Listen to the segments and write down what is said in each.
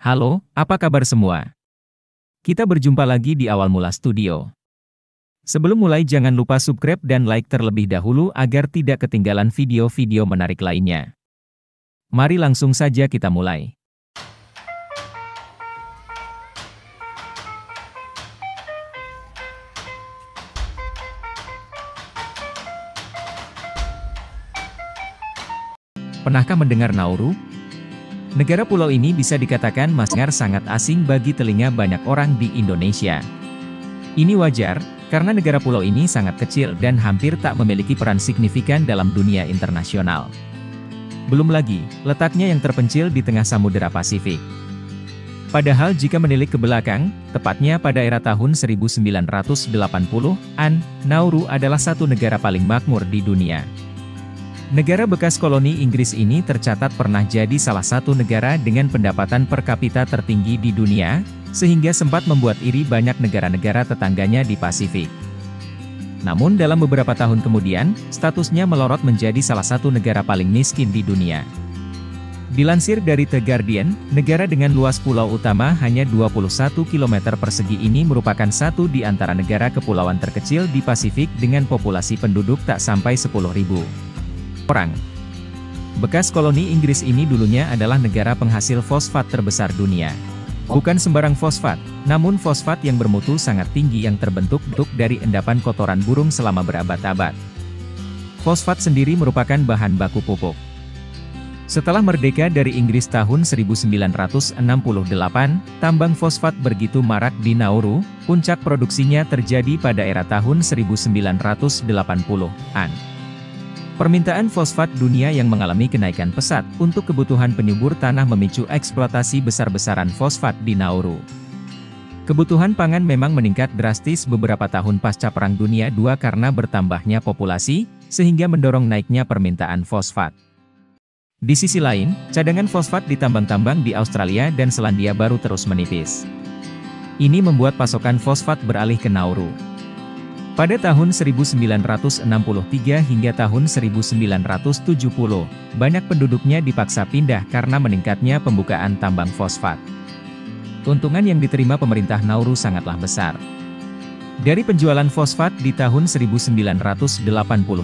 Halo, apa kabar semua? Kita berjumpa lagi di Awal Mula Studio. Sebelum mulai jangan lupa subscribe dan like terlebih dahulu agar tidak ketinggalan video-video menarik lainnya. Mari langsung saja kita mulai. Pernahkah mendengar Nauru? Negara pulau ini bisa dikatakan masih sangat asing bagi telinga banyak orang di Indonesia. Ini wajar, karena negara pulau ini sangat kecil dan hampir tak memiliki peran signifikan dalam dunia internasional. Belum lagi, letaknya yang terpencil di tengah Samudera Pasifik. Padahal jika menilik ke belakang, tepatnya pada era tahun 1980-an, Nauru adalah satu negara paling makmur di dunia. Negara bekas koloni Inggris ini tercatat pernah jadi salah satu negara dengan pendapatan per kapita tertinggi di dunia, sehingga sempat membuat iri banyak negara-negara tetangganya di Pasifik. Namun dalam beberapa tahun kemudian, statusnya melorot menjadi salah satu negara paling miskin di dunia. Dilansir dari The Guardian, negara dengan luas pulau utama hanya 21 km persegi ini merupakan satu di antara negara kepulauan terkecil di Pasifik dengan populasi penduduk tak sampai 10.000 orang. Bekas koloni Inggris ini dulunya adalah negara penghasil fosfat terbesar dunia. Bukan sembarang fosfat, namun fosfat yang bermutu sangat tinggi yang terbentuk dari endapan kotoran burung selama berabad-abad. Fosfat sendiri merupakan bahan baku pupuk. Setelah merdeka dari Inggris tahun 1968, tambang fosfat begitu marak di Nauru, puncak produksinya terjadi pada era tahun 1980-an. Permintaan fosfat dunia yang mengalami kenaikan pesat untuk kebutuhan penyubur tanah memicu eksploitasi besar-besaran fosfat di Nauru. Kebutuhan pangan memang meningkat drastis beberapa tahun pasca Perang Dunia II karena bertambahnya populasi, sehingga mendorong naiknya permintaan fosfat. Di sisi lain, cadangan fosfat di tambang-tambang di Australia dan Selandia Baru terus menipis. Ini membuat pasokan fosfat beralih ke Nauru. Pada tahun 1963 hingga tahun 1970, banyak penduduknya dipaksa pindah karena meningkatnya pembukaan tambang fosfat. Keuntungan yang diterima pemerintah Nauru sangatlah besar. Dari penjualan fosfat di tahun 1980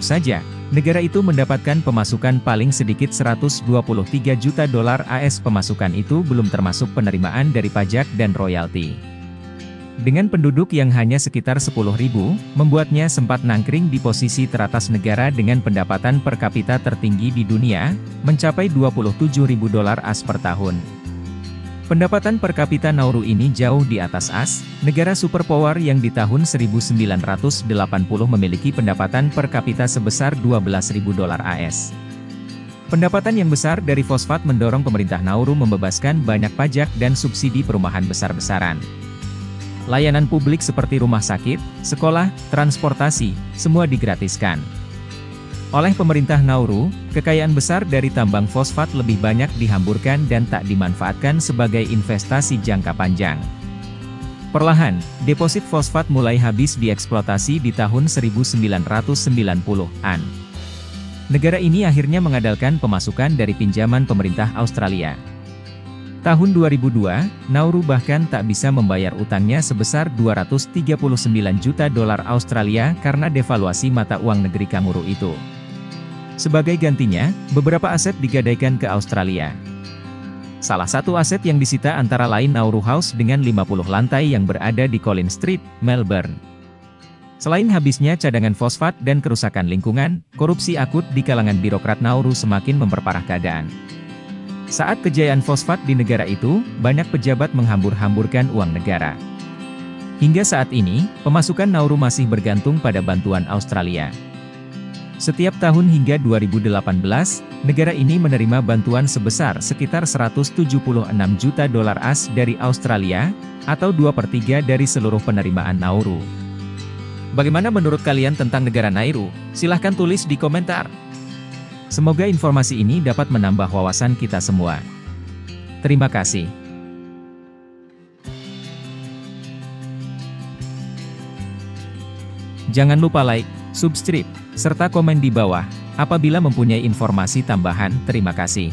saja, negara itu mendapatkan pemasukan paling sedikit 123 juta dolar AS. Pemasukan itu belum termasuk penerimaan dari pajak dan royalti. Dengan penduduk yang hanya sekitar 10.000, membuatnya sempat nangkring di posisi teratas negara dengan pendapatan per kapita tertinggi di dunia, mencapai 27.000 dolar AS per tahun. Pendapatan per kapita Nauru ini jauh di atas AS, negara superpower yang di tahun 1980 memiliki pendapatan per kapita sebesar 12.000 dolar AS. Pendapatan yang besar dari fosfat mendorong pemerintah Nauru membebaskan banyak pajak dan subsidi perumahan besar-besaran. Layanan publik seperti rumah sakit, sekolah, transportasi, semua digratiskan. Oleh pemerintah Nauru, kekayaan besar dari tambang fosfat lebih banyak dihamburkan dan tak dimanfaatkan sebagai investasi jangka panjang. Perlahan, deposit fosfat mulai habis dieksploitasi di tahun 1990-an. Negara ini akhirnya mengandalkan pemasukan dari pinjaman pemerintah Australia. Tahun 2002, Nauru bahkan tak bisa membayar utangnya sebesar 239 juta dolar Australia karena devaluasi mata uang negeri kanguru itu. Sebagai gantinya, beberapa aset digadaikan ke Australia. Salah satu aset yang disita antara lain Nauru House dengan 50 lantai yang berada di Collins Street, Melbourne. Selain habisnya cadangan fosfat dan kerusakan lingkungan, korupsi akut di kalangan birokrat Nauru semakin memperparah keadaan. Saat kejayaan fosfat di negara itu, banyak pejabat menghambur-hamburkan uang negara. Hingga saat ini, pemasukan Nauru masih bergantung pada bantuan Australia. Setiap tahun hingga 2018, negara ini menerima bantuan sebesar sekitar 176 juta dolar AS dari Australia, atau 2/3 dari seluruh penerimaan Nauru. Bagaimana menurut kalian tentang negara Nauru? Silahkan tulis di komentar. Semoga informasi ini dapat menambah wawasan kita semua. Terima kasih. Jangan lupa like, subscribe, serta komen di bawah. Apabila mempunyai informasi tambahan, terima kasih.